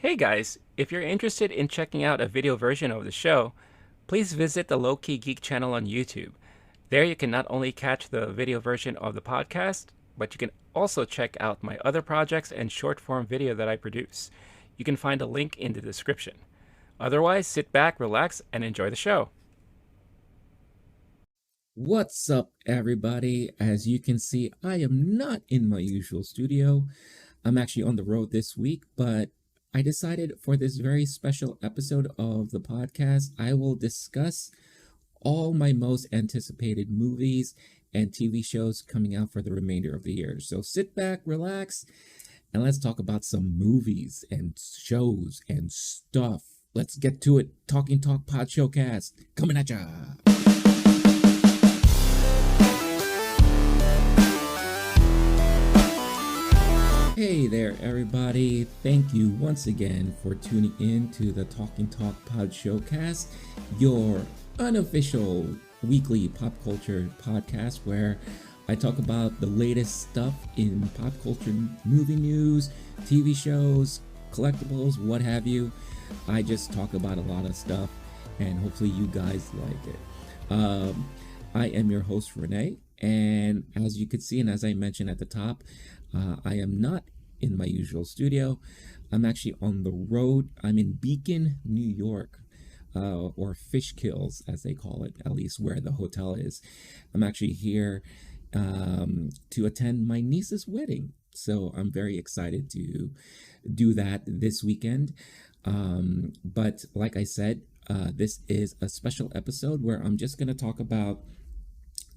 Hey guys, if you're interested in checking out a video version of the show, please visit the LOWKEY Geek channel on YouTube. There you can not only catch the video version of the podcast, but you can also check out my other projects and short form video that I produce. You can find a link in the description. Otherwise, sit back, relax, and enjoy the show. What's up, everybody? As you can see, I am not in my usual studio. I'm actually on the road this week, but I decided for this very special episode of the podcast, I will discuss all my most anticipated movies and TV shows coming out for the remainder of the year. So sit back, relax, and let's talk about some movies and shows and stuff. Let's get to it. Talking Talk Podshowcast coming at ya. Hey there, everybody. Thank you once again for tuning in to the Talking Talk Podshowcast, your unofficial weekly pop culture podcast where I talk about the latest stuff in pop culture movie news, TV shows, collectibles, what have you. I just talk about a lot of stuff, and hopefully you guys like it. I am your host, Renee, and as you can see, and as I mentioned at the top, I am not in my usual studio. I'm actually on the road. I'm in Beacon, New York, or Fishkills, as they call it, at least where the hotel is. I'm actually here to attend my niece's wedding. So I'm very excited to do that this weekend. But like I said, this is a special episode where I'm just going to talk about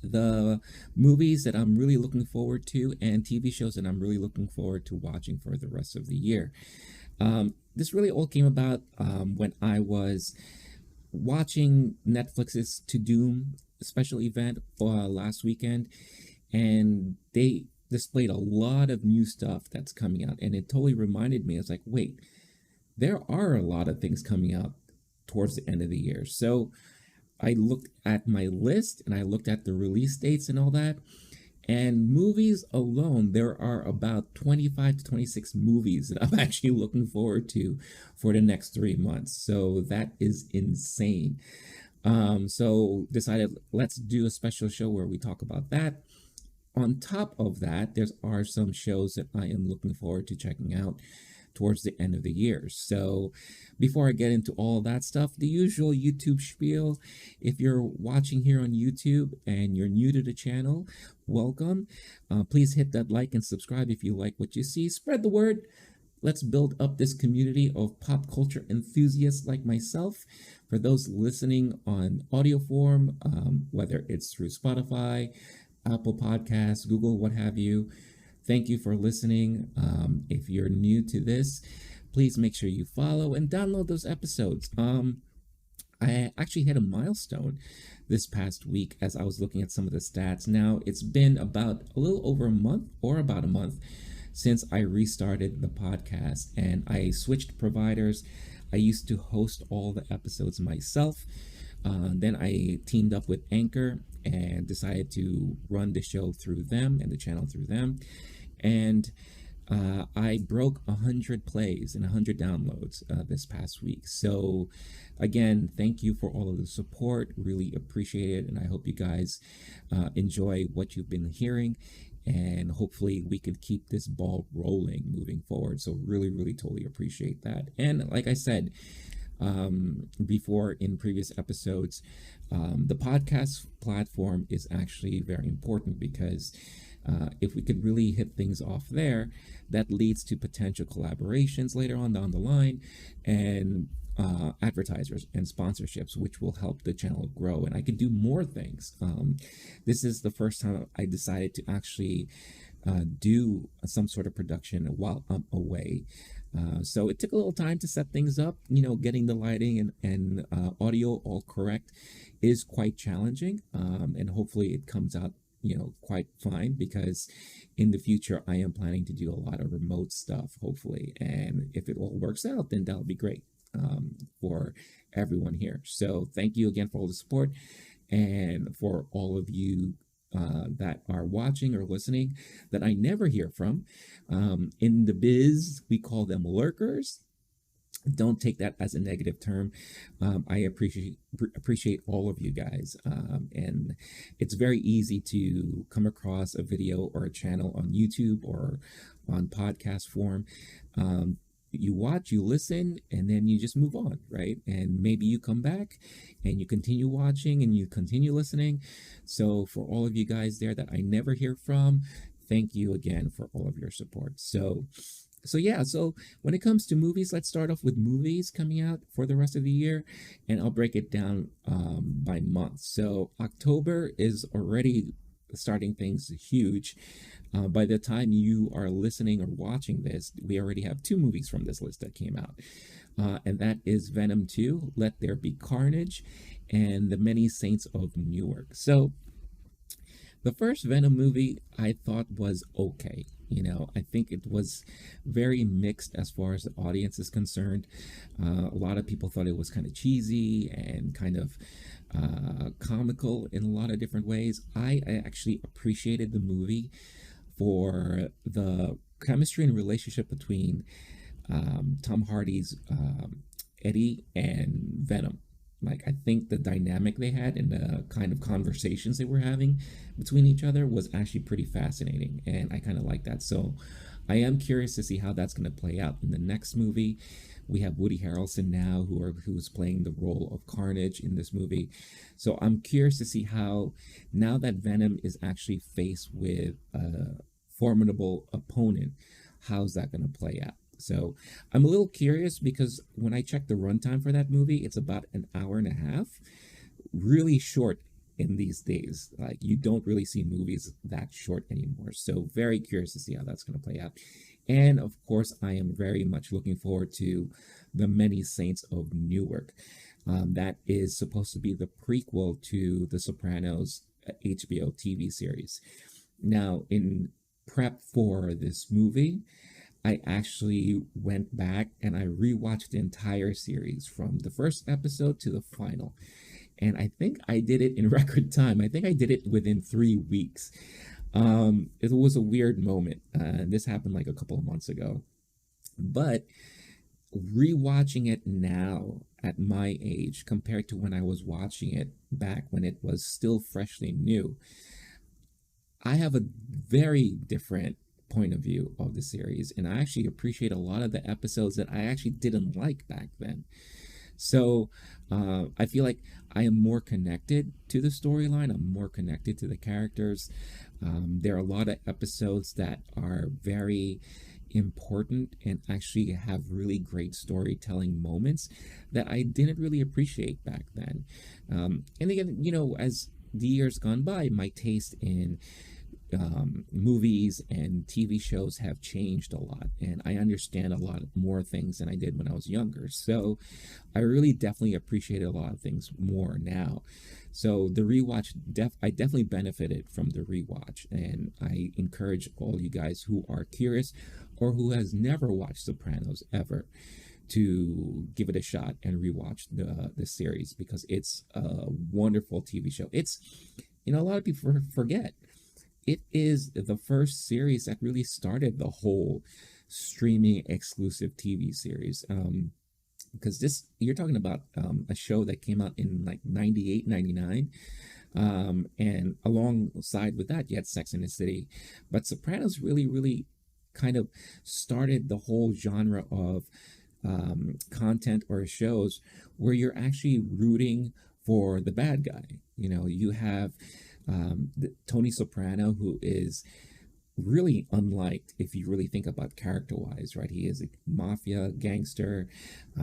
the movies that I'm really looking forward to and TV shows that I'm really looking forward to watching for the rest of the year. This really all came about when I was watching Netflix's To Doom special event last weekend, and they displayed a lot of new stuff that's coming out, and it totally reminded me. I was like, wait, there are a lot of things coming out towards the end of the year. So I looked at my list and I looked at the release dates and all that. And movies alone, there are about 25 to 26 movies that I'm actually looking forward to for the next 3 months. So that is insane. So decided let's do a special show where we talk about that. On top of that, there are some shows that I am looking forward to checking out towards the end of the year. So before I get into all that stuff, the usual YouTube spiel. If you're watching here on YouTube and you're new to the channel, welcome. Please hit that like and subscribe if you like what you see. Spread the word. Let's build up this community of pop culture enthusiasts like myself. For those listening on audio form, whether it's through Spotify, Apple Podcasts, Google, what have you, thank you for listening. If you're new to this, please make sure you follow and download those episodes. I actually hit a milestone this past week as I was looking at some of the stats. Now, it's been about a little over a month, or about a month, since I restarted the podcast and I switched providers. I used to host all the episodes myself. Then I teamed up with Anchor and decided to run the show through them and the channel through them. And I broke 100 plays and 100 downloads this past week. So again, thank you for all of the support. Really appreciate it. And I hope you guys enjoy what you've been hearing. And hopefully we can keep this ball rolling moving forward. So really, really totally appreciate that. And like I said, before in previous episodes, the podcast platform is actually very important because if we could really hit things off there, that leads to potential collaborations later on down the line and advertisers and sponsorships, which will help the channel grow. And I could do more things. This is the first time I decided to actually do some sort of production while I'm away. So it took a little time to set things up. Getting the lighting and audio all correct is quite challenging. And hopefully it comes out quite fine, because in the future I am planning to do a lot of remote stuff, hopefully. And if it all works out, then that'll be great for everyone here. So thank you again for all the support, and for all of you that are watching or listening that I never hear from. In the biz, we call them lurkers. Don't take that as a negative term. I appreciate all of you guys, and it's very easy to come across a video or a channel on YouTube or on podcast form. You watch, you listen, and then you just move on, right? And maybe you come back and you continue watching and you continue listening. So for all of you guys there that I never hear from, thank you again for all of your support. So when it comes to movies, let's start off with movies coming out for the rest of the year, and I'll break it down by month. So October is already starting things huge. By the time you are listening or watching this, we already have two movies from this list that came out, and that is Venom 2, Let There Be Carnage, and The Many Saints of Newark. So the first Venom movie I thought was okay. I think it was very mixed as far as the audience is concerned. A lot of people thought it was kind of cheesy and kind of comical in a lot of different ways. I actually appreciated the movie for the chemistry and relationship between Tom Hardy's Eddie and Venom. Like, I think the dynamic they had and the kind of conversations they were having between each other was actually pretty fascinating, and I kind of like that. So I am curious to see how that's going to play out in the next movie. We have Woody Harrelson now, who's playing the role of Carnage in this movie. So I'm curious to see how, now that Venom is actually faced with a formidable opponent, how's that going to play out? So I'm a little curious because when I checked the runtime for that movie, it's about an hour and a half. Really short in these days. Like, you don't really see movies that short anymore. So very curious to see how that's going to play out. And of course, I am very much looking forward to The Many Saints of Newark. That is supposed to be the prequel to The Sopranos HBO TV series. Now, in prep for this movie, I actually went back and I rewatched the entire series from the first episode to the final. And I think I did it in record time. I think I did it within 3 weeks. It was a weird moment. This happened like a couple of months ago. But rewatching it now at my age compared to when I was watching it back when it was still freshly new, I have a very different point of view of the series, and I actually appreciate a lot of the episodes that I actually didn't like back then. So I feel like I am more connected to the storyline. I'm more connected to the characters. There are a lot of episodes that are very important and actually have really great storytelling moments that I didn't really appreciate back then. And again, as the years gone by, my taste in movies and TV shows have changed a lot, and I understand a lot more things than I did when I was younger. So I really definitely appreciate a lot of things more now. So the rewatch, I definitely benefited from the rewatch, and I encourage all you guys who are curious or who has never watched Sopranos ever to give it a shot and rewatch the series, because it's a wonderful TV show. It's, a lot of people forget, it is the first series that really started the whole streaming exclusive TV series. Because you're talking about a show that came out in like 98, 99. And alongside with that, you had Sex and the City. But Sopranos really, really kind of started the whole genre of content or shows where you're actually rooting for the bad guy. You have Tony Soprano, who is really unliked if you really think about character-wise, right? He is a mafia gangster.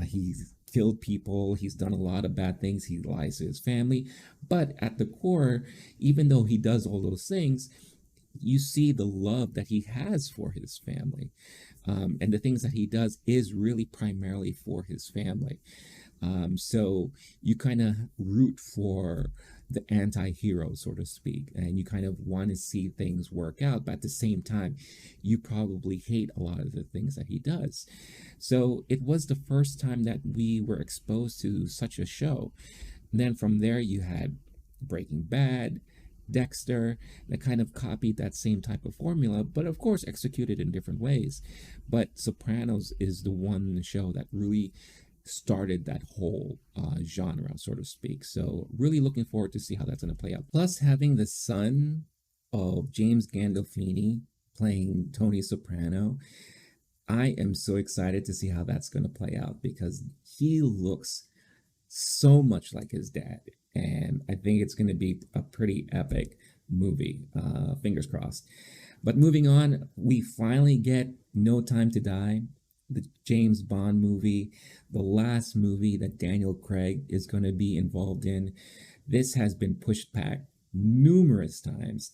He's killed people. He's done a lot of bad things. He lies to his family. But at the core, even though he does all those things, you see the love that he has for his family. And the things that he does is really primarily for his family. So you kind of root for the anti-hero, so to speak, and you kind of want to see things work out, but at the same time, you probably hate a lot of the things that he does. So it was the first time that we were exposed to such a show. And then from there, you had Breaking Bad, Dexter, that kind of copied that same type of formula, but of course executed in different ways. But Sopranos is the one show that really started that whole genre, so to speak. So really looking forward to see how that's going to play out. Plus, having the son of James Gandolfini playing Tony Soprano, I am so excited to see how that's going to play out because he looks so much like his dad. And I think it's going to be a pretty epic movie. Fingers crossed. But moving on, we finally get No Time to Die, the James Bond movie, the last movie that Daniel Craig is going to be involved in. This has been pushed back numerous times.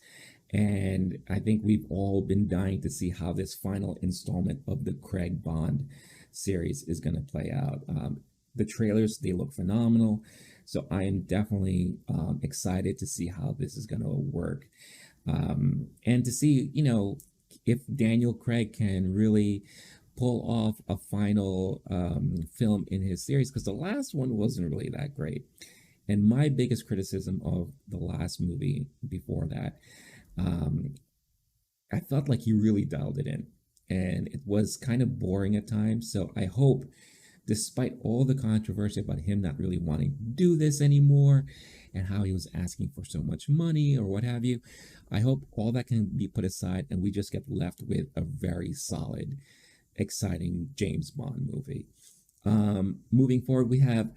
And I think we've all been dying to see how this final installment of the Craig Bond series is going to play out. The trailers, they look phenomenal. So I am definitely excited to see how this is going to work. And to see, if Daniel Craig can really pull off a final film in his series, because the last one wasn't really that great. And my biggest criticism of the last movie before that, I felt like he really dialed it in. And it was kind of boring at times. So I hope, despite all the controversy about him not really wanting to do this anymore and how he was asking for so much money or what have you, I hope all that can be put aside and we just get left with a very solid, exciting James Bond movie. Moving forward, we have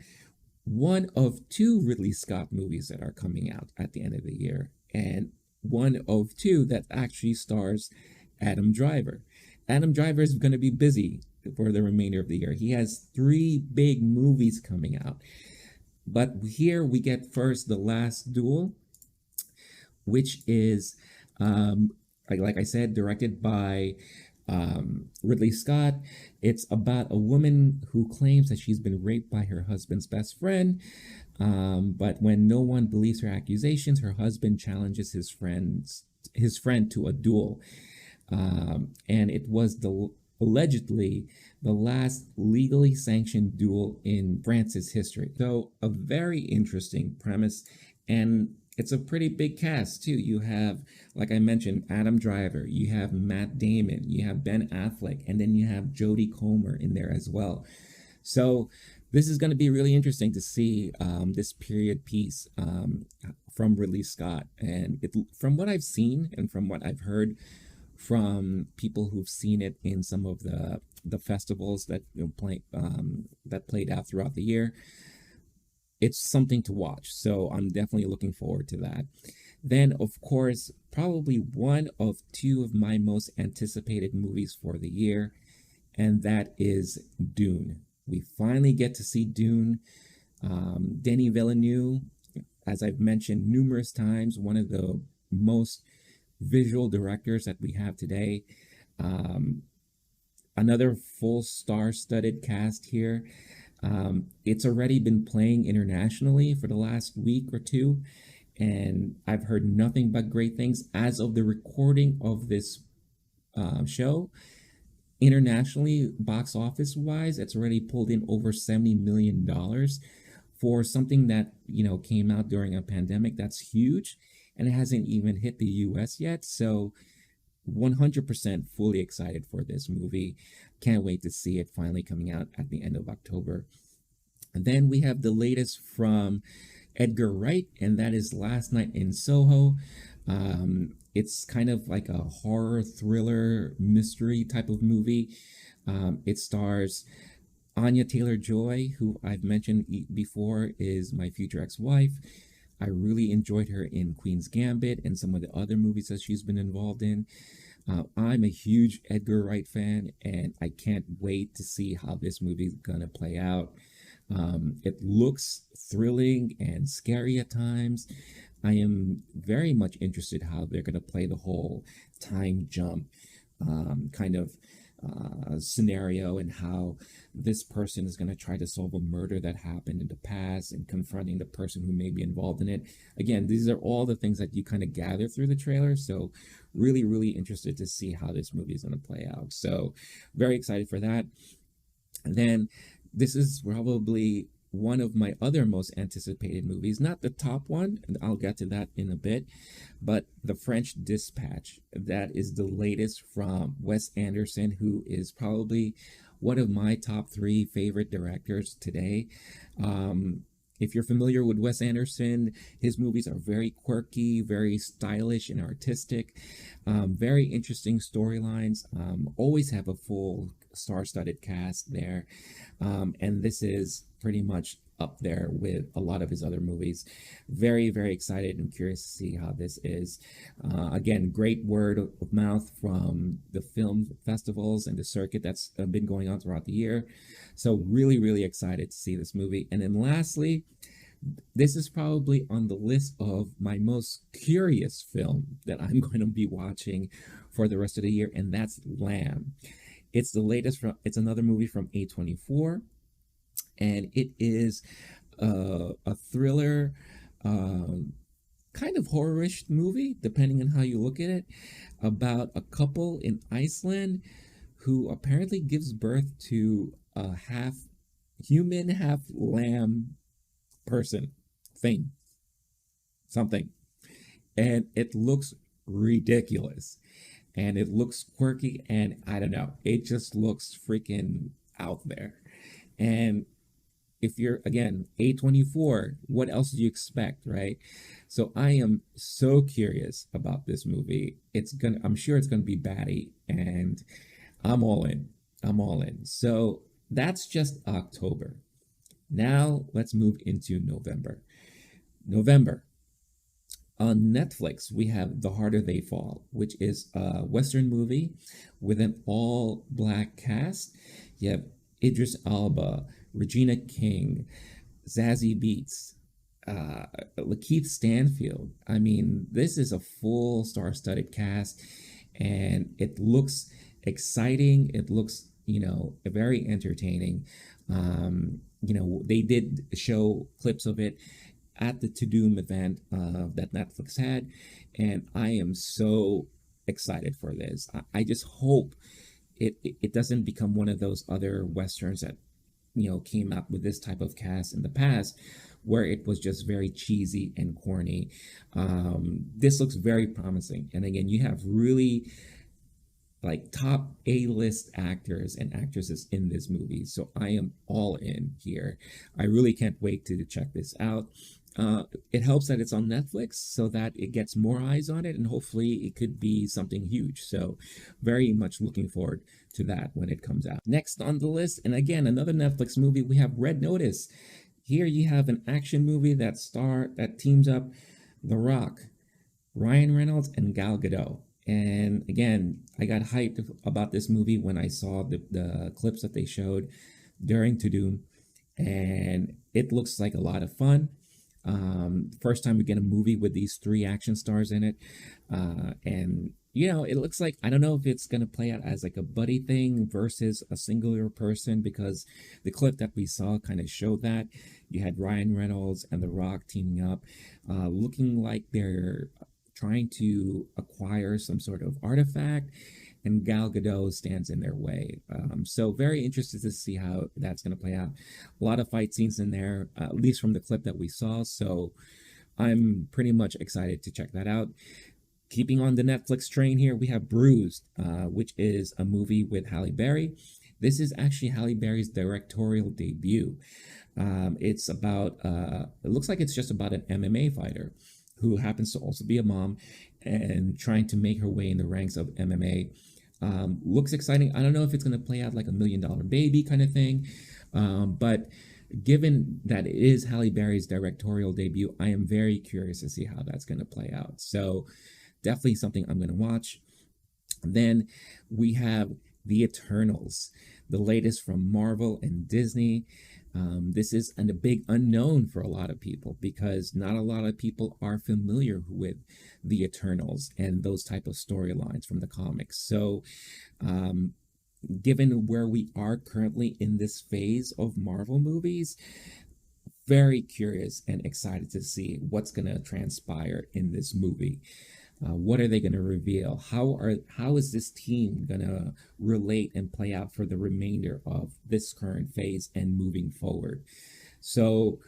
one of two Ridley Scott movies that are coming out at the end of the year, and one of two that actually stars Adam Driver. Adam Driver is going to be busy for the remainder of the year. He has 3 big movies coming out. But here we get first The Last Duel, which is, like I said, directed by Ridley Scott. It's about a woman who claims that she's been raped by her husband's best friend. But when no one believes her accusations, her husband challenges his friend to a duel. And it was allegedly the last legally sanctioned duel in France's history. So a very interesting premise, and it's a pretty big cast too. You have, like I mentioned, Adam Driver, you have Matt Damon, you have Ben Affleck, and then you have Jodie Comer in there as well. So this is going to be really interesting to see this period piece from Ridley Scott. And from what I've seen and from what I've heard from people who've seen it in some of the festivals that that played out throughout the year, it's something to watch. So I'm definitely looking forward to that. Then, of course, probably one of 2 of my most anticipated movies for the year, and that is Dune. We finally get to see Dune. Denis Villeneuve, as I've mentioned numerous times, one of the most visual directors that we have today. Another full star-studded cast here. It's already been playing internationally for the last week or 2, and I've heard nothing but great things. As of the recording of this show, internationally, box office wise, it's already pulled in over $70 million for something that came out during a pandemic. That's huge, and it hasn't even hit the US yet. So 100% fully excited for this movie. Can't wait to see it finally coming out at the end of October. And then we have the latest from Edgar Wright, and that is Last Night in Soho. It's kind of like a horror thriller mystery type of movie. It stars Anya Taylor-Joy, who I've mentioned before is my future ex-wife. I really enjoyed her in Queen's Gambit and some of the other movies that she's been involved in. I'm a huge Edgar Wright fan, and I can't wait to see how this movie is gonna play out. It looks thrilling and scary at times. I am very much interested how they're gonna play the whole time jump kind of scenario, and how this person is going to try to solve a murder that happened in the past and confronting the person who may be involved in it. Again, these are all the things that you kind of gather through the trailer. So really, really interested to see how this movie is going to play out. So very excited for that. And then this is probably one of my other most anticipated movies, not the top one, and I'll get to that in a bit, but The French Dispatch. That is the latest from Wes Anderson, who is probably one of my top three favorite directors today. If you're familiar with Wes Anderson, his movies are very quirky, very stylish and artistic, very interesting storylines, always have a full star studded cast there. And this is pretty much up there with a lot of his other movies. Very, very excited and curious to see how this is. Again, great word of mouth from the film festivals and the circuit that's been going on throughout the year. So really, really excited to see this movie. And then lastly, this is probably on the list of my most curious film that I'm going to be watching for the rest of the year, and that's Lamb. It's the latest from, it's another movie from A24, and it is a thriller, kind of horrorish movie, depending on how you look at it, about a couple in Iceland who apparently gives birth to a half human, half lamb person thing, something. And it looks ridiculous and it looks quirky, and I don't know, it just looks freaking out there. And if you're, again, A24, what else do you expect, right? So I am so curious about this movie. I'm sure it's gonna be batty, and I'm all in. I'm all in. So that's just October. Now let's move into November. November. On Netflix, we have The Harder They Fall, which is a Western movie with an all black cast. You have Idris Elba, Regina King, Zazie Beetz, Lakeith Stanfield. I mean, this is a full star studded cast, and it looks exciting. It looks, very entertaining. They did show clips of it at the To Doom event that Netflix had, and I am so excited for this. I just hope it doesn't become one of those other westerns that came out with this type of cast in the past, where it was just very cheesy and corny. This looks very promising, and again, you have really like top A-list actors and actresses in this movie, so I am all in here. I really can't wait to check this out. It helps that it's on Netflix so that it gets more eyes on it, and hopefully it could be something huge. So very much looking forward to that when it comes out. Next on the list, and again, another Netflix movie, we have Red Notice. Here you have an action movie that teams up The Rock, Ryan Reynolds, and Gal Gadot. And again, I got hyped about this movie when I saw the clips that they showed during To Doom, and it looks like a lot of fun. First time we get a movie with these three action stars in it, and it looks like, I don't know if it's gonna play out as like a buddy thing versus a singular person, because the clip that we saw kind of showed that you had Ryan Reynolds and The Rock teaming up, looking like they're trying to acquire some sort of artifact, and Gal Gadot stands in their way. So very interested to see how that's going to play out. A lot of fight scenes in there, at least from the clip that we saw. So I'm pretty much excited to check that out. Keeping on the Netflix train here, we have Bruised, which is a movie with Halle Berry. This is actually Halle Berry's directorial debut. It's about, it looks like it's just about an MMA fighter who happens to also be a mom and trying to make her way in the ranks of MMA. Looks exciting. I don't know if it's going to play out like $1 million baby kind of thing, but given that it is Halle Berry's directorial debut, I am very curious to see how that's going to play out. So definitely something I'm going to watch. Then we have The Eternals, the latest from Marvel and Disney. This is a big unknown for a lot of people, because not a lot of people are familiar with the Eternals and those type of storylines from the comics. So given where we are currently in this phase of Marvel movies, very curious and excited to see what's going to transpire in this movie. What are they going to reveal? How is this team going to relate and play out for the remainder of this current phase and moving forward? So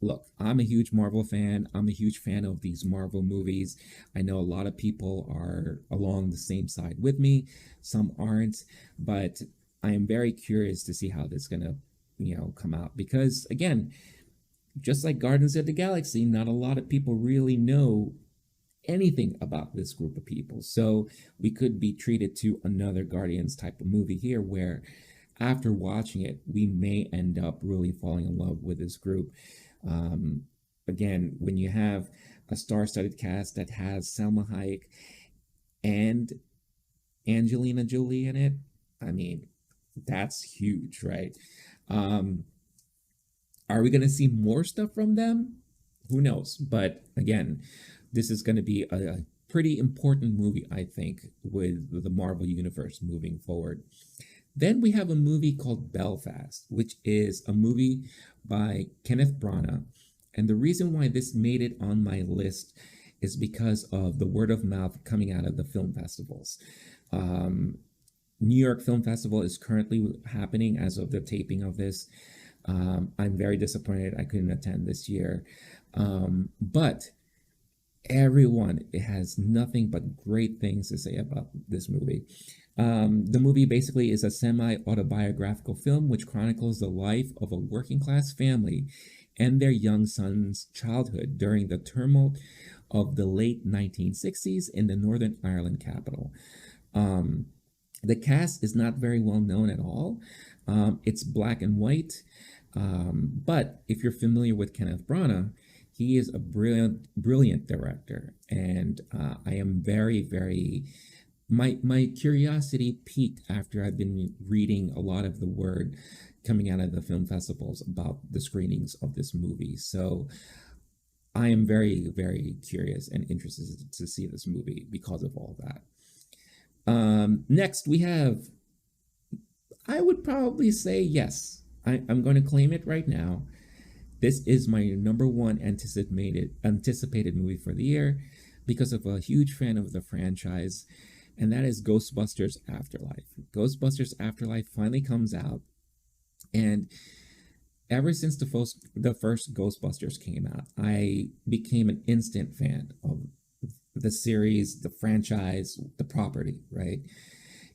look, I'm a huge Marvel fan. I'm a huge fan of these Marvel movies. I know a lot of people are along the same side with me, some aren't, but I am very curious to see how this is going to, come out because again, just like Guardians of the Galaxy, not a lot of people really know anything about this group of people. So we could be treated to another Guardians type of movie here where after watching it, we may end up really falling in love with this group. Um, Again, when you have a star-studded cast that has Selma Hayek and Angelina Jolie in it, I mean, that's huge, right? Um, are we going to see more stuff from them? Who knows? But again, this is going to be a pretty important movie, I think, with the Marvel Universe moving forward. Then we have a movie called Belfast, which is a movie by Kenneth Branagh. And the reason why this made it on my list is because of the word of mouth coming out of the film festivals. Um, New York Film Festival is currently happening as of the taping of this. I'm very disappointed I couldn't attend this year. But everyone has nothing but great things to say about this movie. The movie basically is a semi autobiographical film which chronicles the life of a working class family and their young son's childhood during the turmoil of the late 1960s in the Northern Ireland capital. Um, the cast is not very well known at all. It's black and white. But if you're familiar with Kenneth Branagh, he is a brilliant director. And I am very, very, my curiosity peaked after I've been reading a lot of the word coming out of the film festivals about the screenings of this movie. So I am very, very curious and interested to see this movie because of all that. Next, we have, I would probably say yes. I'm going to claim it right now. This is my number one anticipated movie for the year because of a huge fan of the franchise, and that is Ghostbusters Afterlife. Ghostbusters Afterlife finally comes out, and ever since the first Ghostbusters came out, I became an instant fan of the series, the franchise, the property, right?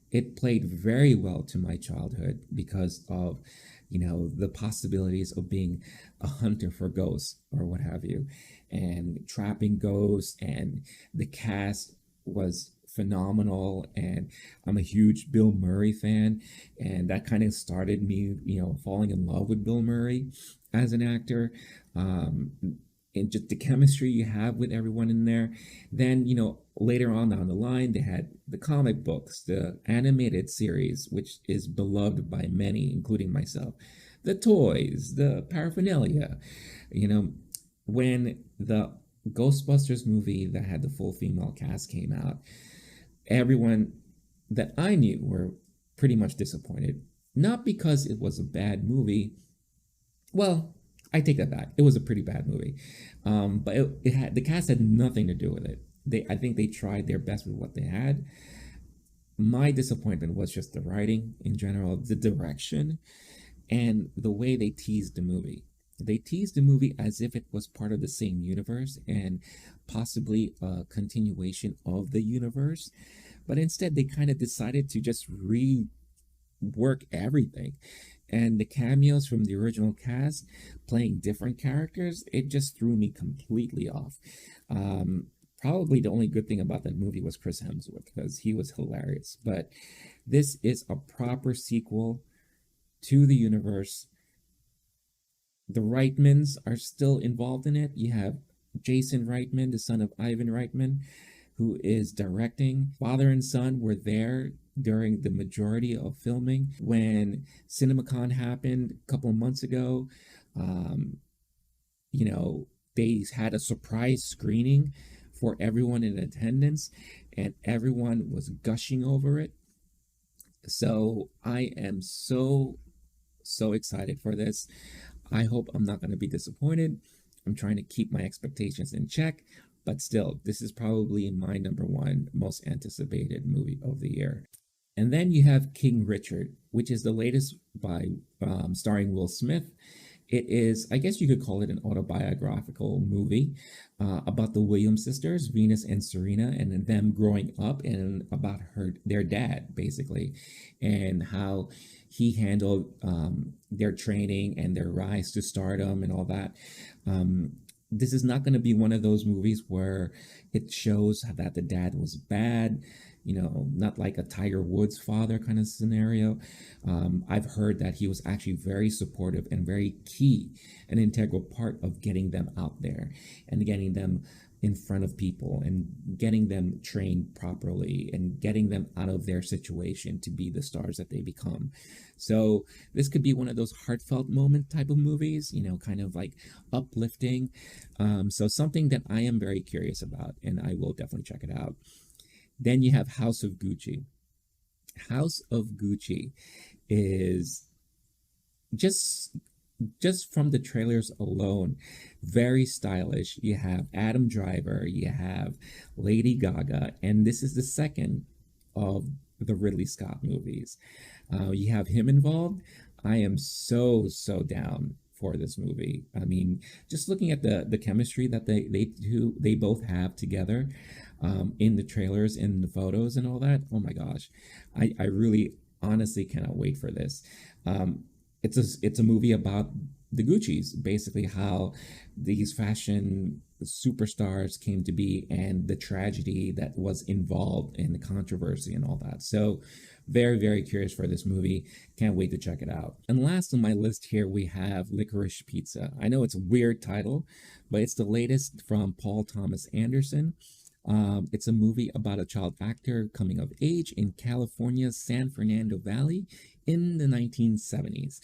It played very well to my childhood because of, the possibilities of being a hunter for ghosts or what have you, and trapping ghosts, and the cast was phenomenal. And I'm a huge Bill Murray fan, and that kind of started me, falling in love with Bill Murray as an actor. And just the chemistry you have with everyone in there. Then, later on down the line, they had the comic books, the animated series, which is beloved by many, including myself, the toys, the paraphernalia. When the Ghostbusters movie that had the full female cast came out, everyone that I knew were pretty much disappointed. Not because it was a bad movie. Well, I take that back. It was a pretty bad movie, but it had the cast had nothing to do with it. I think they tried their best with what they had. My disappointment was just the writing in general, the direction, and the way they teased the movie. They teased the movie as if it was part of the same universe and possibly a continuation of the universe, but instead they kind of decided to just rework everything. And the cameos from the original cast playing different characters, it just threw me completely off. Probably the only good thing about that movie was Chris Hemsworth because he was hilarious. But this is a proper sequel to the universe. The Reitmans are still involved in it. You have Jason Reitman, the son of Ivan Reitman, who is directing. Father and son were there during the majority of filming. When CinemaCon happened a couple of months ago, they had a surprise screening for everyone in attendance, and everyone was gushing over it. So I am so excited for this. I hope I'm not going to be disappointed. I'm trying to keep my expectations in check, but still, this is probably my number one most anticipated movie of the year. And then you have King Richard, which is the latest by starring Will Smith. It is, I guess you could call it an autobiographical movie about the Williams sisters, Venus and Serena, and them growing up, and about their dad, basically, and how he handled their training and their rise to stardom and all that. Um, this is not going to be one of those movies where it shows that the dad was bad, not like a Tiger Woods father kind of scenario. I've heard that he was actually very supportive and very key, an integral part of getting them out there and getting them in front of people and getting them trained properly and getting them out of their situation to be the stars that they become. So this could be one of those heartfelt moment type of movies, kind of like uplifting. So something that I am very curious about, and I will definitely check it out. Then you have House of Gucci. House of Gucci is just from the trailers alone, very stylish. You have Adam Driver, you have Lady Gaga, and this is the second of the Ridley Scott movies. You have him involved. I am so down for this movie. I mean, just looking at the chemistry that they both have together, in the trailers, in the photos, and all that. Oh my gosh, I really honestly cannot wait for this. It's a movie about the Gucci's, basically how these fashion superstars came to be and the tragedy that was involved in the controversy and all that. So very curious for this movie. Can't wait to check it out. And last on my list here, we have Licorice Pizza. I know it's a weird title, but it's the latest from Paul Thomas Anderson. It's a movie about a child actor coming of age in California's San Fernando Valley in the 1970s.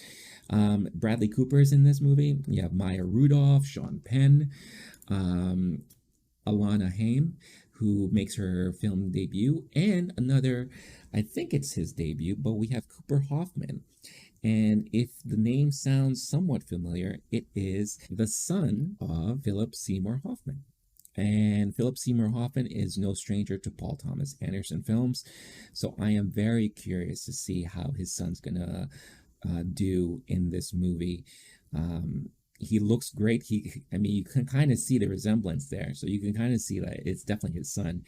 Bradley Cooper is in this movie. You have Maya Rudolph, Sean Penn, Alana Haim, who makes her film debut, and another, I think it's his debut, but we have Cooper Hoffman. And if the name sounds somewhat familiar, it is the son of Philip Seymour Hoffman. And Philip Seymour Hoffman is no stranger to Paul Thomas Anderson films. So I am very curious to see how his son's going to do in this movie. He looks great. I mean, you can kind of see the resemblance there. So you can kind of see that it's definitely his son.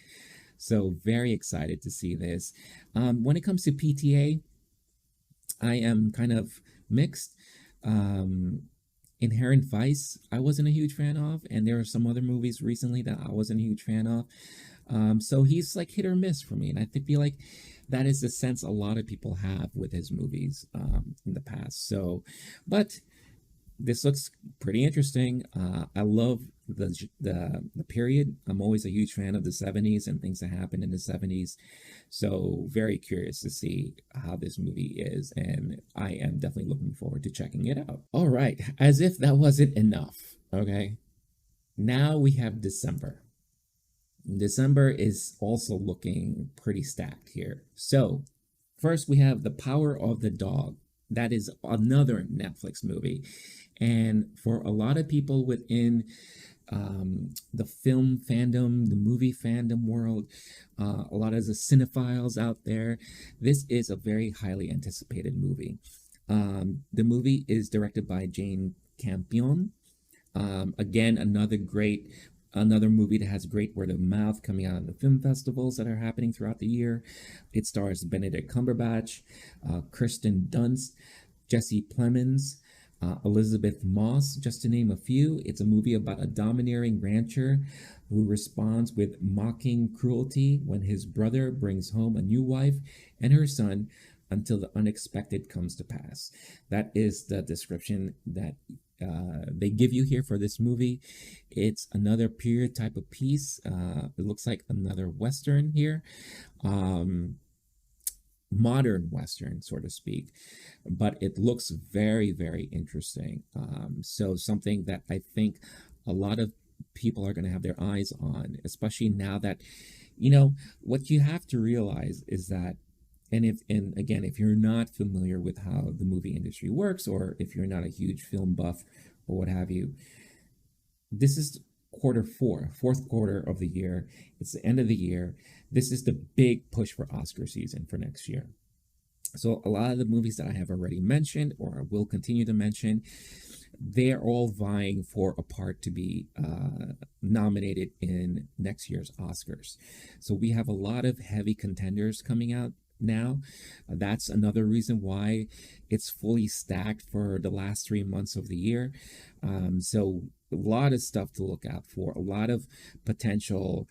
So very excited to see this. When it comes to PTA, I am kind of mixed. Inherent Vice, I wasn't a huge fan of, and there are some other movies recently that I wasn't a huge fan of. So he's like hit or miss for me, and I feel like that is the sense a lot of people have with his movies in the past. So, but this looks pretty interesting. I love the period. I'm always a huge fan of the 70s and things that happened in the 70s. So very curious to see how this movie is, and I am definitely looking forward to checking it out. All right, as if that wasn't enough, okay? Now we have December. December is also looking pretty stacked here. So first we have The Power of the Dog. That is another Netflix movie. And for a lot of people within the film fandom, the movie fandom world, a lot of the cinephiles out there, this is a very highly anticipated movie. The movie is directed by Jane Campion. Again, another movie that has great word of mouth coming out of the film festivals that are happening throughout the year. It stars Benedict Cumberbatch, Kirsten Dunst, Jesse Plemons, Elizabeth Moss, just to name a few. It's a movie about a domineering rancher who responds with mocking cruelty when his brother brings home a new wife and her son until the unexpected comes to pass. That is the description that they give you here for this movie. It's another period type of piece. It looks like another Western here. Modern Western, so to speak, but it looks very interesting. So something that I think a lot of people are going to have their eyes on, especially now that, what you have to realize is that, and again, if you're not familiar with how the movie industry works, or if you're not a huge film buff or what have you, this is fourth quarter of the year. It's the end of the year. This is the big push for Oscar season for next year. So a lot of the movies that I have already mentioned or will continue to mention, they're all vying for a part to be nominated in next year's Oscars. So we have a lot of heavy contenders coming out now. That's another reason why it's fully stacked for the last 3 months of the year. So a lot of stuff to look out for, a lot of potential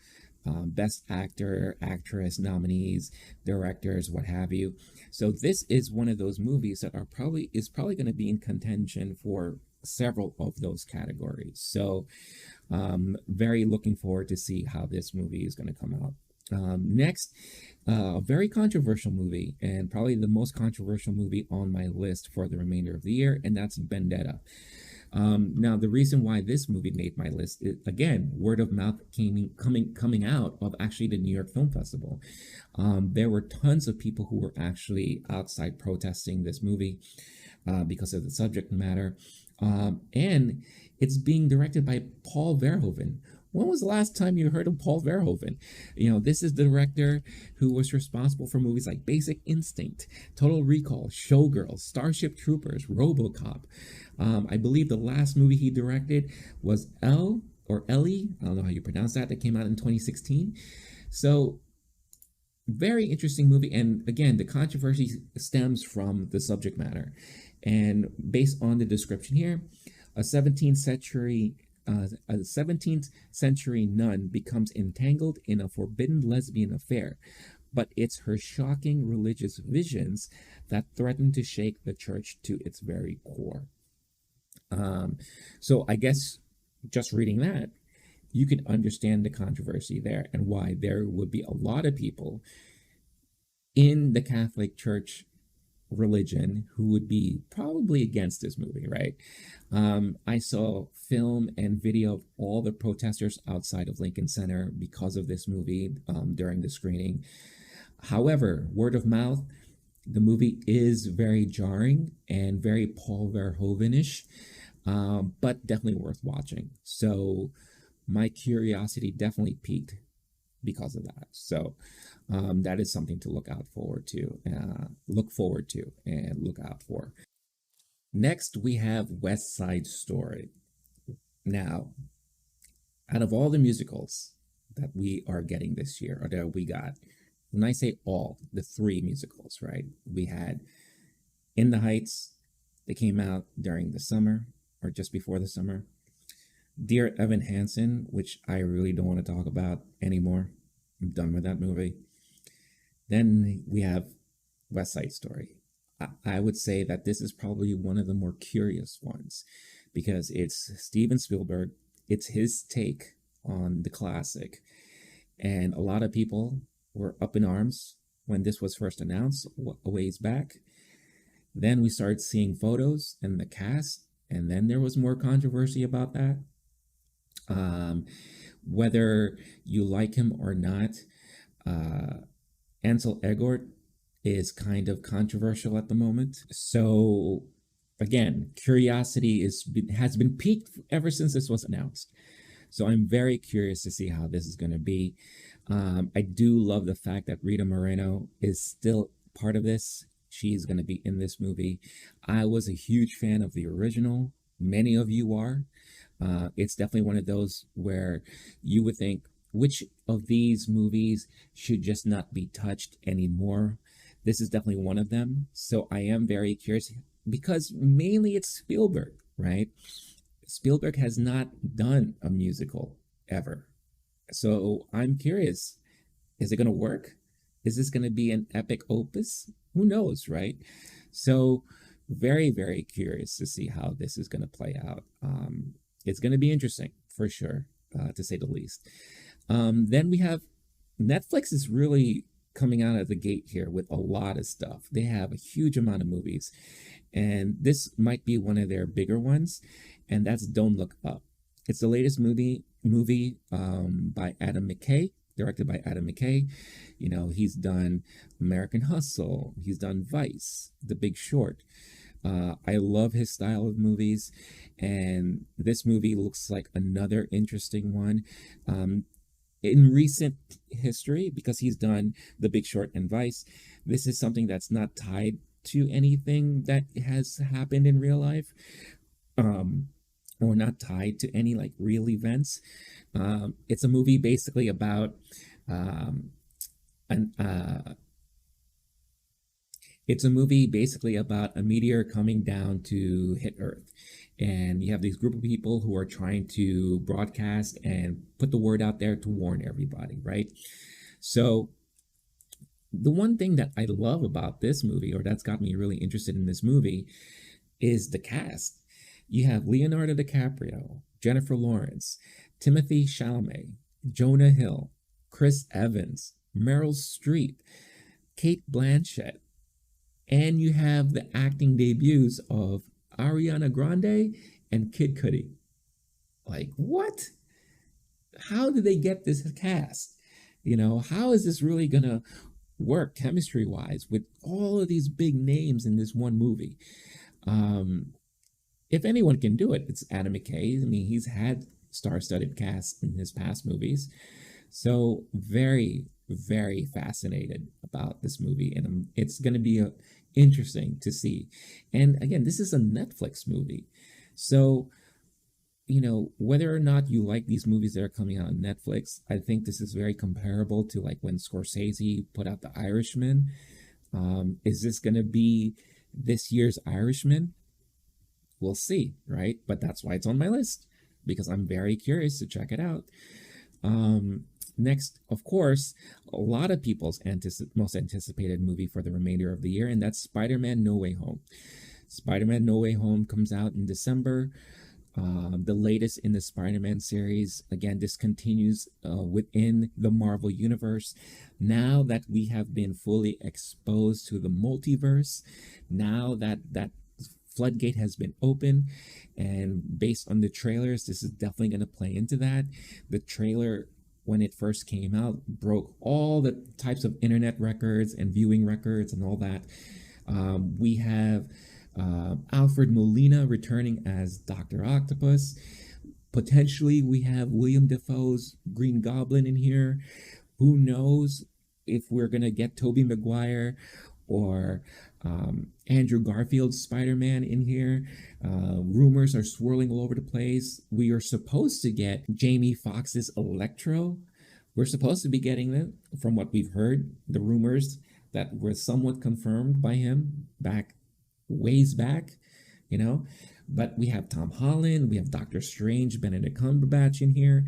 best actor, actress nominees, directors, what have you. So this is one of those movies that are probably going to be in contention for several of those categories. So very looking forward to see how this movie is going to come out. Next, a very controversial movie, and probably the most controversial movie on my list for the remainder of the year, and that's Vendetta. Now, the reason why this movie made my list is, again, word of mouth coming out of actually the New York Film Festival. There were tons of people who were actually outside protesting this movie because of the subject matter. And it's being directed by Paul Verhoeven. When was the last time you heard of Paul Verhoeven? You know, this is the director who was responsible for movies like Basic Instinct, Total Recall, Showgirls, Starship Troopers, RoboCop. I believe the last movie he directed was Ellie, I don't know how you pronounce that came out in 2016. So very interesting movie. And again, the controversy stems from the subject matter. And based on the description here, a 17th century nun becomes entangled in a forbidden lesbian affair, but it's her shocking religious visions that threaten to shake the church to its very core. So I guess just reading that, you can understand the controversy there and why there would be a lot of people in the Catholic Church religion who would be probably against this movie, right? I saw film and video of all the protesters outside of Lincoln Center because of this movie during the screening. However, word of mouth, the movie is very jarring and very Paul Verhoeven-ish, but definitely worth watching. So my curiosity definitely piqued because of that. So that is something to look forward to and look out for. Next, we have West Side Story. Now, out of all the musicals that we are getting this year, or that we got, when I say all, the three musicals, right? We had In the Heights, that came out during the summer or just before the summer. Dear Evan Hansen, which I really don't want to talk about anymore. I'm done with that movie. Then we have West Side Story. I would say that this is probably one of the more curious ones because it's Steven Spielberg. It's his take on the classic. And a lot of people were up in arms when this was first announced a ways back. Then we started seeing photos and the cast, and then there was more controversy about that. Whether you like him or not, Ansel Elgort is kind of controversial at the moment. So again, curiosity has been piqued ever since this was announced. So I'm very curious to see how this is going to be. I do love the fact that Rita Moreno is still part of this. She's going to be in this movie. I was a huge fan of the original. Many of you are. It's definitely one of those where you would think, which of these movies should just not be touched anymore? This is definitely one of them. So I am very curious because mainly it's Spielberg, right? Spielberg has not done a musical ever. So I'm curious, is it going to work? Is this going to be an epic opus? Who knows, right? So very, very curious to see how this is going to play out. It's going to be interesting for sure, to say the least. Then we have Netflix is really coming out of the gate here with a lot of stuff. They have a huge amount of movies, and this might be one of their bigger ones, and that's Don't Look Up. It's the latest movie by Adam McKay, directed by Adam McKay. You know, he's done American Hustle, he's done Vice, The Big Short. I love his style of movies, and this movie looks like another interesting one. In recent history, because he's done The Big Short and Vice, this is something that's not tied to anything that has happened in real life. um, or not tied to any like real events. It's a movie basically about um, an it's a movie basically about a meteor coming down to hit Earth. And you have these group of people who are trying to broadcast and put the word out there to warn everybody, right? So, the one thing that I love about this movie, or that's got me really interested in this movie, is the cast. You have Leonardo DiCaprio, Jennifer Lawrence, Timothy Chalamet, Jonah Hill, Chris Evans, Meryl Streep, Kate Blanchett, and you have the acting debuts of Ariana Grande and Kid Cudi. Like, what? How did they get this cast? How is this really gonna work chemistry wise with all of these big names in this one movie? Um, if anyone can do it, it's Adam McKay. I mean, he's had star-studded casts in his past movies. So very, very fascinated about this movie, and it's going to be interesting to see. And again, this is a Netflix movie, so whether or not you like these movies that are coming out on Netflix, I think this is very comparable to like when Scorsese put out The Irishman. Is this going to be this year's Irishman? We'll see, right? But that's why it's on my list, because I'm very curious to check it out. Next, of course, a lot of people's most anticipated movie for the remainder of the year, and that's Spider-Man No Way Home. Spider-Man No Way Home comes out in December. The latest in the Spider-Man series. Again, this continues within the Marvel Universe. Now that we have been fully exposed to the multiverse, now that that floodgate has been open, and based on the trailers, this is definitely going to play into that. The trailer, when it first came out, broke all the types of internet records and viewing records and all that. We have Alfred Molina returning as Dr. Octopus. Potentially, we have William Dafoe's Green Goblin in here. Who knows if we're going to get Tobey Maguire or Andrew Garfield's Spider-Man in here. Rumors are swirling all over the place. We are supposed to get Jamie Foxx's Electro. We're supposed to be getting that, from what we've heard, the rumors that were somewhat confirmed by him ways back, but we have Tom Holland, we have Doctor Strange, Benedict Cumberbatch in here,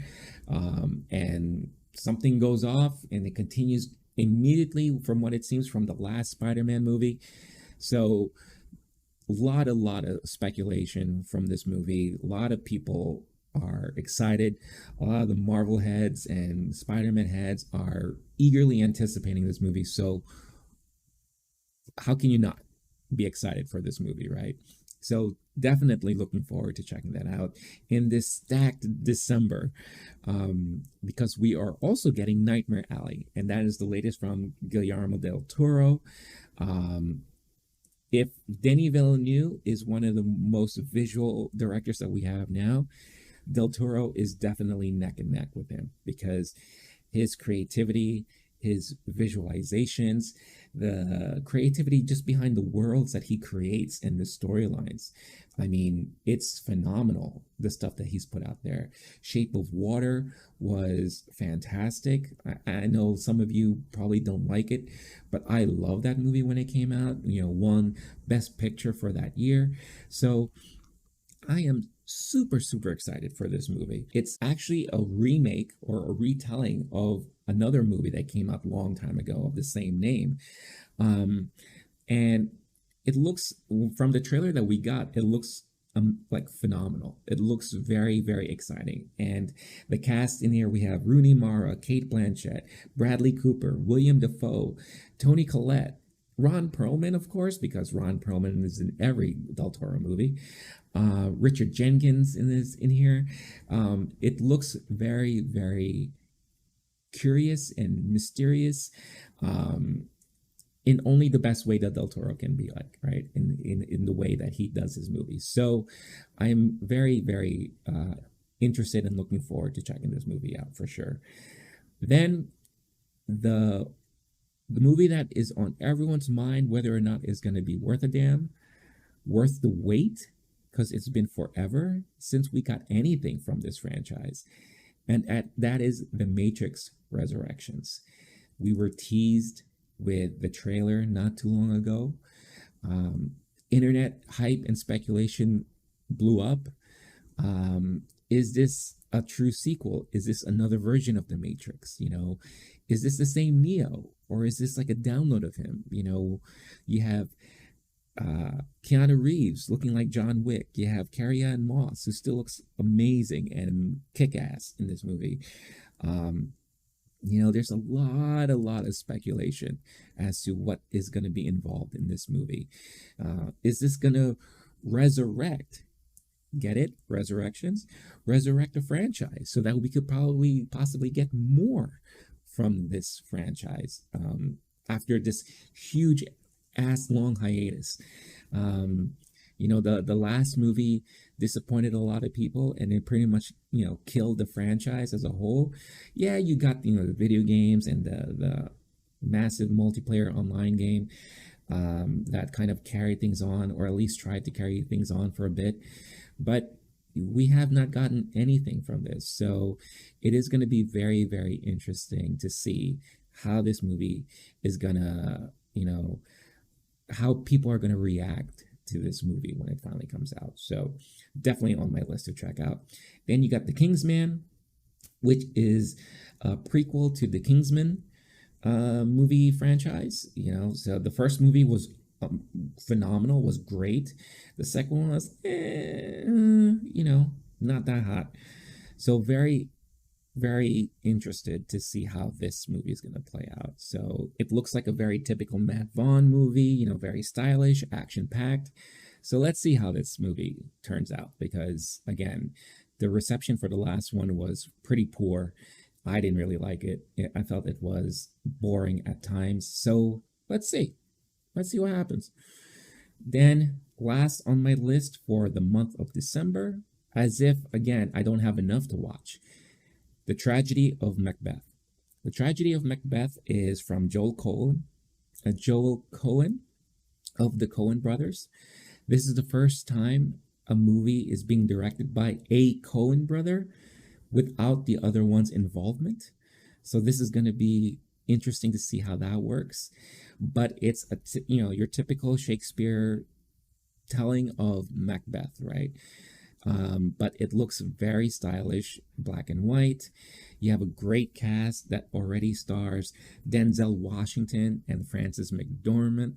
and something goes off and it continues immediately from what it seems from the last Spider-Man movie. So a lot of speculation from this movie. A lot of people are excited. A lot of the Marvel heads and Spider-Man heads are eagerly anticipating this movie. So how can you not be excited for this movie, right? So definitely looking forward to checking that out in this stacked December, because we are also getting Nightmare Alley, and that is the latest from Guillermo del Toro. If Denis Villeneuve is one of the most visual directors that we have now, Del Toro is definitely neck and neck with him, because his creativity, his visualizations, the creativity just behind the worlds that he creates and the storylines. I mean, it's phenomenal, the stuff that he's put out there. Shape of Water was fantastic. I know some of you probably don't like it, but I love that movie when it came out. Won Best Picture for that year. So I am super, super excited for this movie. It's actually a remake or a retelling of another movie that came out a long time ago of the same name. And it looks, from the trailer that we got, it looks like phenomenal. It looks very, very exciting. And the cast in here, we have Rooney Mara, Kate Blanchett, Bradley Cooper, William Dafoe, Toni Collette, Ron Perlman, of course, because Ron Perlman is in every Del Toro movie. Richard Jenkins in here. It looks very, very curious and mysterious, in only the best way that Del Toro can be, like, right, in the way that he does his movies. So I am very, very interested and looking forward to checking this movie out for sure. Then the movie that is on everyone's mind, whether or not it's going to be worth a damn, worth the wait, because it's been forever since we got anything from this franchise. And that is The Matrix Resurrections. We were teased with the trailer not too long ago. Um, Internet hype and speculation blew up. Is this a true sequel? Is this another version of The Matrix? Is this the same Neo? Or is this like a download of him? You have Keanu Reeves looking like John Wick. You have Carrie-Anne Moss, who still looks amazing and kick-ass in this movie. There's a lot of speculation as to what is going to be involved in this movie. Is this going to resurrect? Get it? Resurrections? Resurrect a franchise so that we could possibly get more from this franchise after this huge ass long hiatus. The last movie disappointed a lot of people, and it pretty much killed the franchise as a whole. Yeah, you got the video games and the massive multiplayer online game that kind of carried things on, or at least tried to carry things on for a bit, but we have not gotten anything from this. So it is going to be very, very interesting to see how this movie is gonna how people are going to react to this movie when it finally comes out. So definitely on my list to check out. Then you got The Kingsman, which is a prequel to the Kingsman movie franchise. So the first movie was phenomenal, was great. The second one was not that hot. So very, very interested to see how this movie is going to play out. So it looks like a very typical Matt Vaughn movie, very stylish, action-packed. So let's see how this movie turns out, because again, the reception for the last one was pretty poor. I didn't really like it. I felt it was boring at times. So let's see. Let's see what happens. Then last on my list for the month of December, as if, again, I don't have enough to watch, The Tragedy of Macbeth. The Tragedy of Macbeth is from Joel Cohen of the Coen brothers. This is the first time a movie is being directed by a Coen brother without the other one's involvement. So this is going to be interesting to see how that works. But it's your typical Shakespeare telling of Macbeth, right? But it looks very stylish, black and white. You have a great cast that already stars Denzel Washington and Frances McDormand.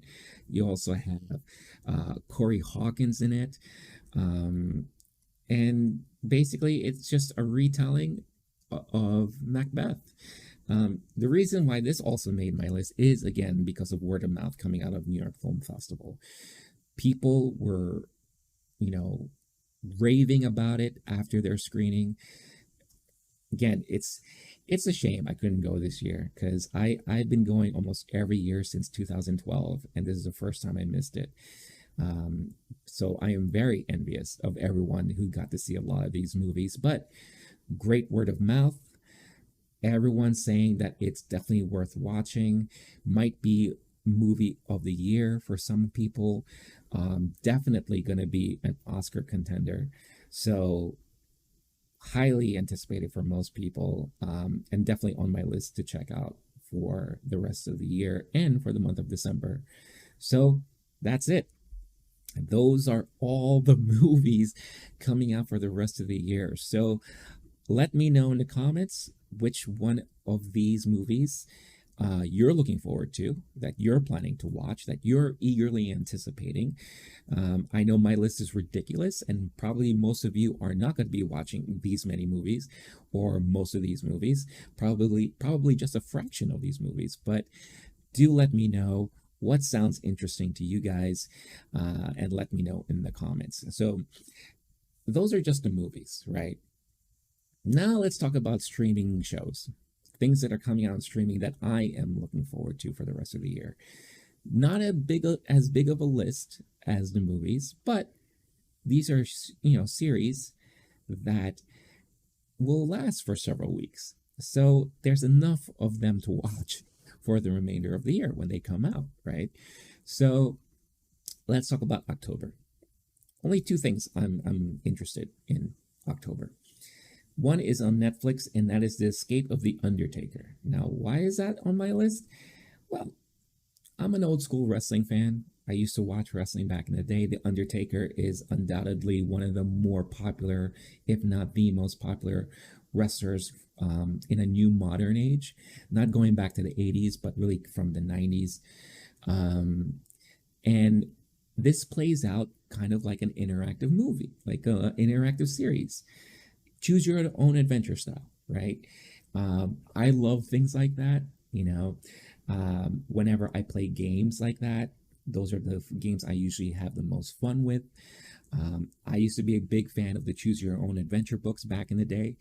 You also have Corey Hawkins in it. And basically, it's just a retelling of Macbeth. The reason why this also made my list is, again, because of word of mouth coming out of New York Film Festival. People were, raving about it after their screening. Again, it's a shame I couldn't go this year, because I've been going almost every year since 2012, and this is the first time I missed it. So I am very envious of everyone who got to see a lot of these movies, but great word of mouth. Everyone's saying that it's definitely worth watching. Might be movie of the year for some people. Definitely going to be an Oscar contender. So highly anticipated for most people, and definitely on my list to check out for the rest of the year and for the month of December. So that's it. Those are all the movies coming out for the rest of the year. So let me know in the comments which one of these movies you're looking forward to, that you're planning to watch, that you're eagerly anticipating. I know my list is ridiculous, and probably most of you are not going to be watching these many movies, or most of these movies, probably just a fraction of these movies. But do let me know what sounds interesting to you guys, and let me know in the comments. So those are just the movies, right? Now let's talk about streaming shows. Things that are coming out on streaming that I am looking forward to for the rest of the year. Not as big of a list as the movies, but these are series that will last for several weeks. So there's enough of them to watch for the remainder of the year when they come out, right? So let's talk about October. only two things I'm interested in October. One is on Netflix, and that is The Escape of the Undertaker. Now, why is that on my list? Well, I'm an old school wrestling fan. I used to watch wrestling back in the day. The Undertaker is undoubtedly one of the more popular, if not the most popular, wrestlers in a new modern age. Not going back to the 80s, but really from the 90s. And this plays out kind of like an interactive movie, like an interactive series. Choose your own adventure style, right? I love things like that. You know, whenever I play games like that, those are the games I usually have the most fun with. I used to be a big fan of the Choose Your Own Adventure books back in the day.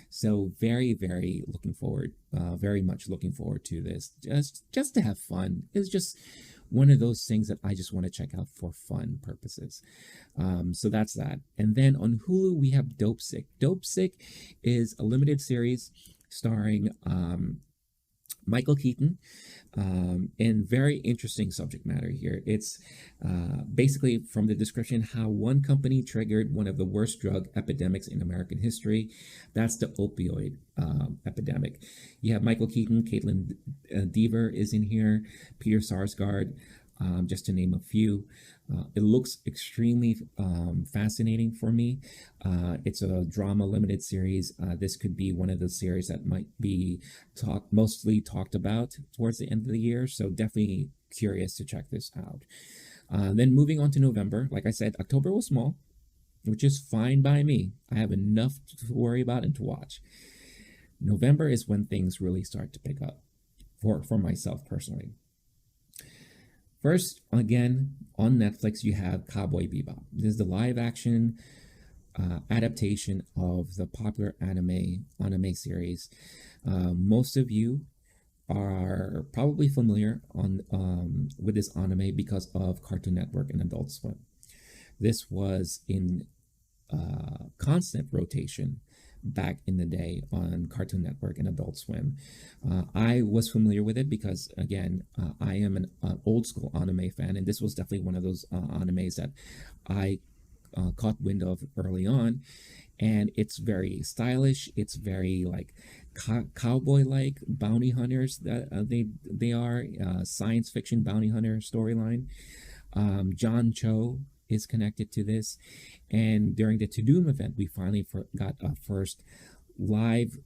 So very looking forward, very much looking forward to this. Just to have fun. It's just one of those things that I just want to check out for fun purposes. So that's that. And then on Hulu, we have Dope Sick. Dope Sick is a limited series starring Michael Keaton, and very interesting subject matter here. It's basically, from the description, how one company triggered one of the worst drug epidemics in American history. That's the opioid epidemic. You have Michael Keaton, Caitlin Dever is in here, Peter Sarsgaard, just to name a few. It looks extremely fascinating for me. It's a drama limited series. This could be one of the series that might be mostly talked about towards the end of the year. So definitely curious to check this out. Then moving on to November, like I said, October was small, which is fine by me. I have enough to worry about and to watch. November is when things really start to pick up for myself personally. First, again, on Netflix, you have Cowboy Bebop. This is the live action adaptation of the popular anime series. Most of you are probably familiar with this anime because of Cartoon Network and Adult Swim. This was in constant rotation back in the day on Cartoon Network and Adult Swim. I was familiar with it because, again, I am an old school anime fan, and this was definitely one of those animes that I caught wind of early on. And it's very stylish. It's very like cowboy-like bounty hunters that they are, science fiction bounty hunter storyline. John Cho is connected to this, and during the To-Doom event, we finally got a first live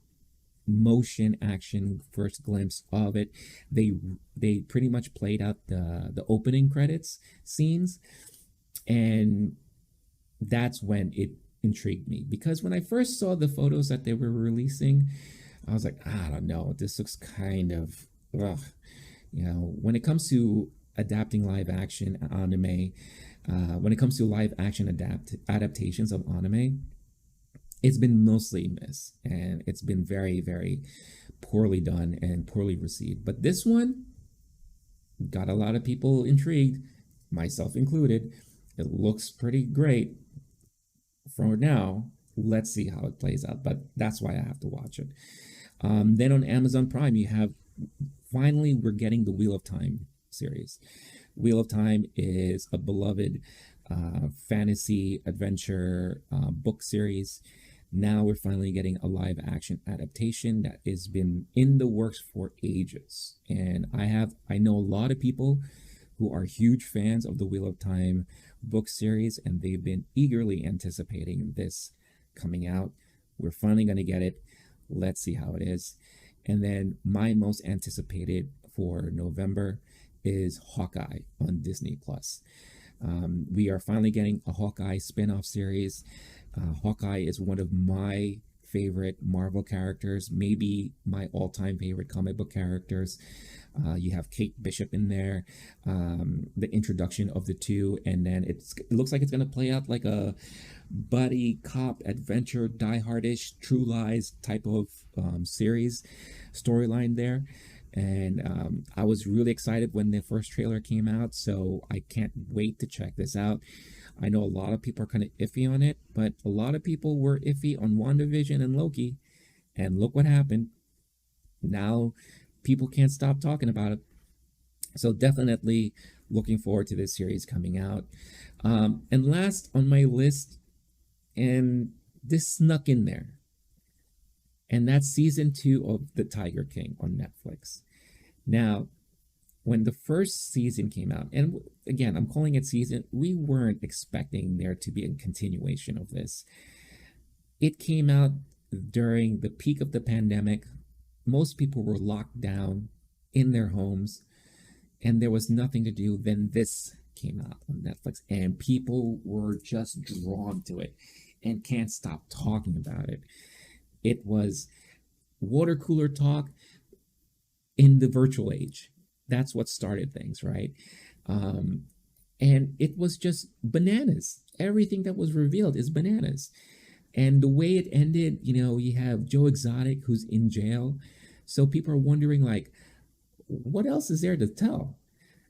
motion action first glimpse of it. They pretty much played out the opening credits scenes, and that's when it intrigued me, because when I first saw the photos that they were releasing, I was like, I don't know, this looks kind of ugh. You know, when it comes to adapting live action anime, when it comes to live action adaptations of anime, it's been mostly miss, and it's been very poorly done and poorly received. But this one got a lot of people intrigued, myself included. It looks pretty great for now. Let's see how it plays out, but that's why I have to watch it. Then on Amazon Prime, you have, finally, we're getting the Wheel of Time series. Wheel of Time is a beloved fantasy adventure book series. Now we're finally getting a live action adaptation that has been in the works for ages. And I know a lot of people who are huge fans of the Wheel of Time book series, and they've been eagerly anticipating this coming out. We're finally going to get it. Let's see how it is. And then my most anticipated for November is Hawkeye on Disney Plus. We are finally getting a Hawkeye spin-off series. Hawkeye is one of my favorite Marvel characters, maybe my all-time favorite comic book characters. You have Kate Bishop in there, the introduction of the two, and then it looks like it's going to play out like a buddy cop adventure, die-hardish, True Lies type of series storyline there. And I was really excited when the first trailer came out, so I can't wait to check this out. I know a lot of people are kind of iffy on it, but a lot of people were iffy on WandaVision and Loki, and look what happened. Now people can't stop talking about it. So definitely looking forward to this series coming out. And last on my list, and this snuck in there, and that's season 2 of The Tiger King on Netflix. Now, when the first season came out, and again, I'm calling it season, we weren't expecting there to be a continuation of this. It came out during the peak of the pandemic. Most people were locked down in their homes, and there was nothing to do. Then this came out on Netflix, and people were just drawn to it and can't stop talking about it. It was water cooler talk in the virtual age. That's what started things, right? And it was just bananas. Everything that was revealed is bananas. And the way it ended, you have Joe Exotic who's in jail. So people are wondering, like, what else is there to tell?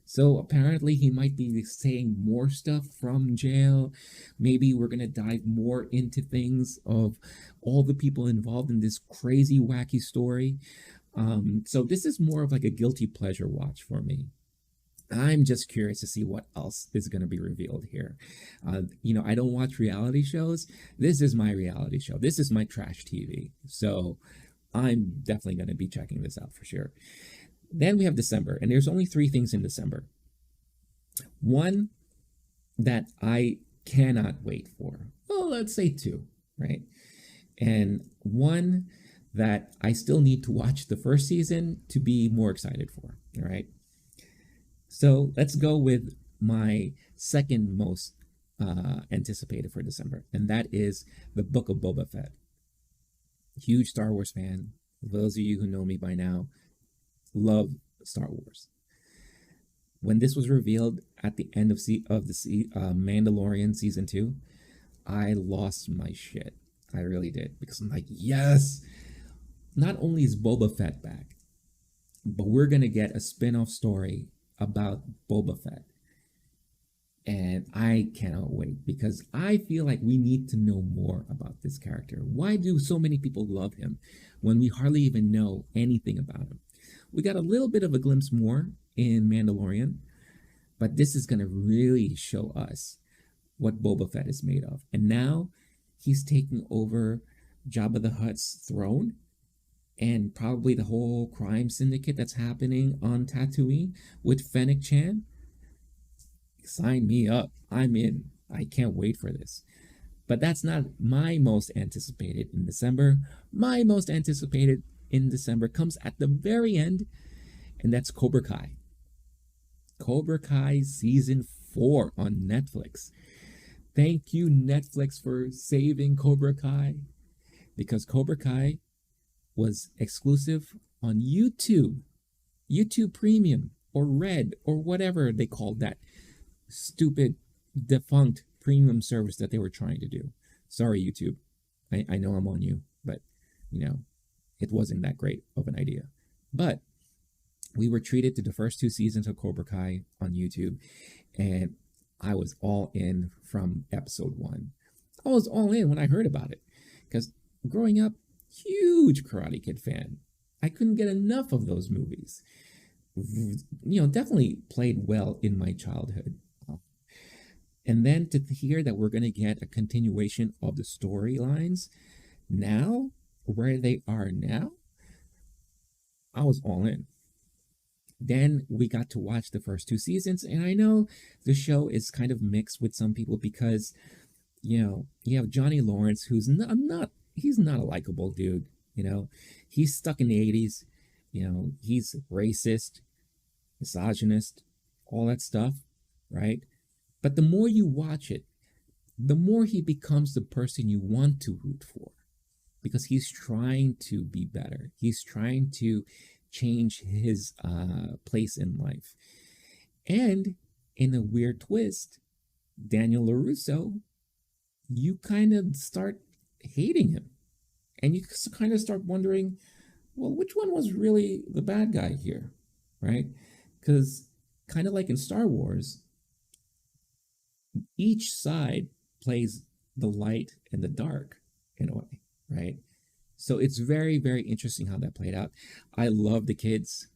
So apparently he might be saying more stuff from jail. Maybe we're going to dive more into things of all the people involved in this crazy, wacky story. So this is more of like a guilty pleasure watch for me. I'm just curious to see what else is going to be revealed here. I don't watch reality shows. This is my reality show. This is my trash TV. So I'm definitely going to be checking this out for sure. Then we have December, and there's only 3 things in December. One that I cannot wait for. Well, let's say 2, right? And one that I still need to watch the first season to be more excited for, all right? So let's go with my second most anticipated for December, and that is the Book of Boba Fett. Huge Star Wars fan. Those of you who know me by now, love Star Wars. When this was revealed at the end of Mandalorian season 2, I lost my shit. I really did, because I'm like, yes, not only is Boba Fett back, but we're gonna get a spin-off story about Boba Fett. And I cannot wait, because I feel like we need to know more about this character. Why do so many people love him when we hardly even know anything about him? We got a little bit of a glimpse more in Mandalorian, but this is going to really show us what Boba Fett is made of. And now he's taking over Jabba the Hutt's throne, and probably the whole crime syndicate that's happening on Tatooine with Fennec Chan. Sign me up. I'm in. I can't wait for this. But that's not my most anticipated in December. My most anticipated in December comes at the very end, and that's Cobra Kai. Cobra Kai Season 4 on Netflix. Thank you, Netflix, for saving Cobra Kai, because Cobra Kai was exclusive on YouTube Premium, or Red, or whatever they called that stupid, defunct premium service that they were trying to do. Sorry, YouTube. I know I'm on you, but, it wasn't that great of an idea. But we were treated to the first 2 seasons of Cobra Kai on YouTube, and I was all in from episode 1. I was all in when I heard about it, because growing up, huge Karate Kid fan. I couldn't get enough of those movies. Definitely played well in my childhood. And then to hear that we're going to get a continuation of the storylines now, where they are now, I was all in. Then we got to watch the first 2 seasons, and I know the show is kind of mixed with some people, because, you have Johnny Lawrence, who's he's not a likable dude, he's stuck in the 80s, he's racist, misogynist, all that stuff, right? But the more you watch it, the more he becomes the person you want to root for, because he's trying to be better. He's trying to change his place in life. And in a weird twist, Daniel LaRusso, you kind of start hating him. And you kind of start wondering, well, which one was really the bad guy here, right? Because kind of like in Star Wars, each side plays the light and the dark in a way, right? So it's very, very interesting how that played out. I love the kids,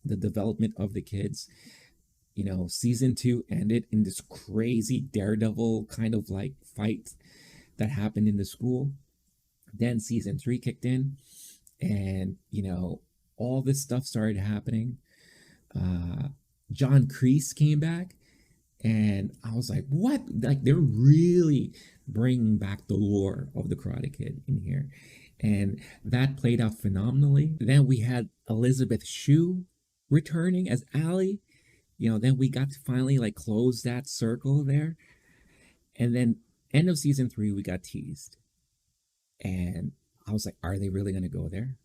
the development of the kids. season 2 ended in this crazy daredevil kind of like fight that happened in the school. Then season 3 kicked in, and all this stuff started happening. John Kreese came back, and I was like, what? Like, they're really bringing back the lore of the Karate Kid in here. And that played out phenomenally. Then we had Elizabeth Shue returning as Allie. Then we got to finally like close that circle there. And then end of season 3, we got teased. And I was like, are they really going to go there?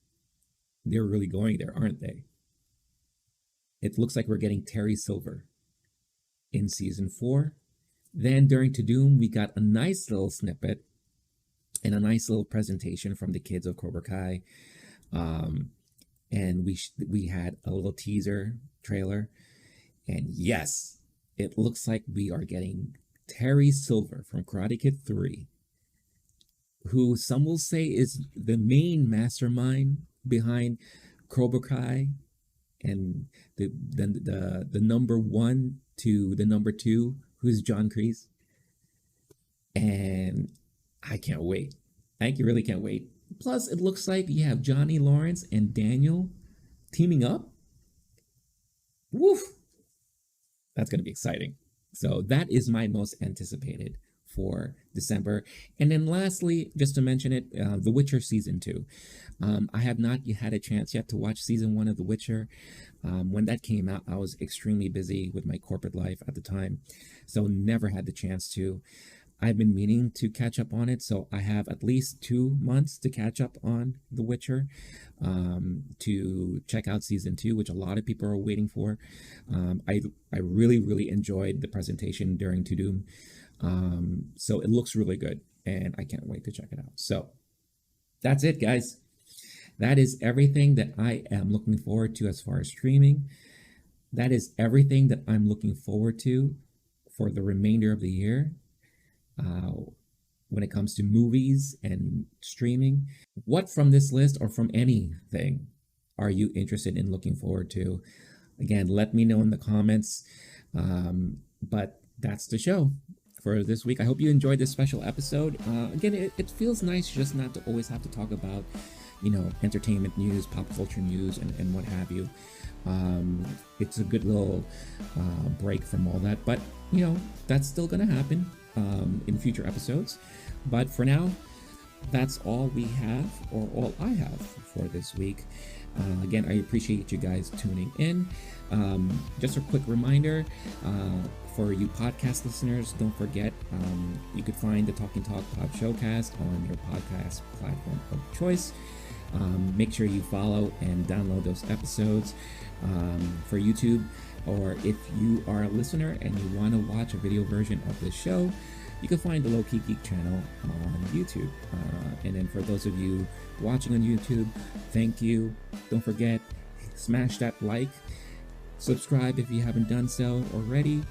They're really going there, aren't they? It looks like we're getting Terry Silver in season 4. Then during To Doom, we got a nice little snippet and a nice little presentation from the kids of Cobra Kai. And we had a little teaser trailer. And yes, it looks like we are getting Terry Silver from Karate Kid 3, who some will say is the main mastermind behind Cobra Kai, and the number 1 to the number 2, who's John Kreese. And I can't wait. I really can't wait. Plus, it looks like you have Johnny Lawrence and Daniel teaming up. Woof! That's going to be exciting. So that is my most anticipated for December. And then lastly, just to mention it, The Witcher Season 2. I have not had a chance yet to watch Season 1 of The Witcher. When that came out, I was extremely busy with my corporate life at the time, so never had the chance to. I've been meaning to catch up on it, so I have at least 2 months to catch up on The Witcher, to check out Season 2, which a lot of people are waiting for. I really, really enjoyed the presentation during To Doom. So it looks really good, and I can't wait to check it out. So that's it, guys. That is everything that I am looking forward to as far as streaming. That is everything that I'm looking forward to for the remainder of the year. When it comes to movies and streaming, what from this list or from anything are you interested in looking forward to? Again, let me know in the comments. But that's the show for this week. I hope you enjoyed this special episode. Again, it feels nice just not to always have to talk about, entertainment news, pop culture news, and what have you. It's a good little break from all that, but that's still gonna happen in future episodes. But for now, that's all we have, or all I have for this week. Again, I appreciate you guys tuning in. Just a quick reminder, for you podcast listeners, don't forget, you could find the Talking Talk Podshowcast on your podcast platform of choice. Make sure you follow and download those episodes for YouTube, or if you are a listener and you want to watch a video version of this show, you can find the LOWKEY GEEK channel on YouTube. And then for those of you watching on YouTube, thank you. Don't forget, smash that like, subscribe if you haven't done so already.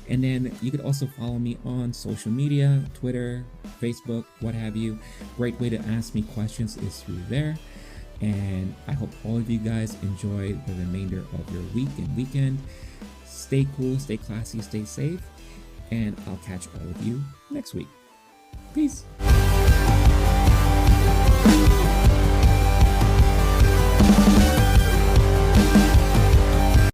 And then you could also follow me on social media, Twitter, Facebook, what have you. Great way to ask me questions is through there. And I hope all of you guys enjoy the remainder of your week and weekend. Stay cool, stay classy, stay safe, and I'll catch all of you next week. Peace.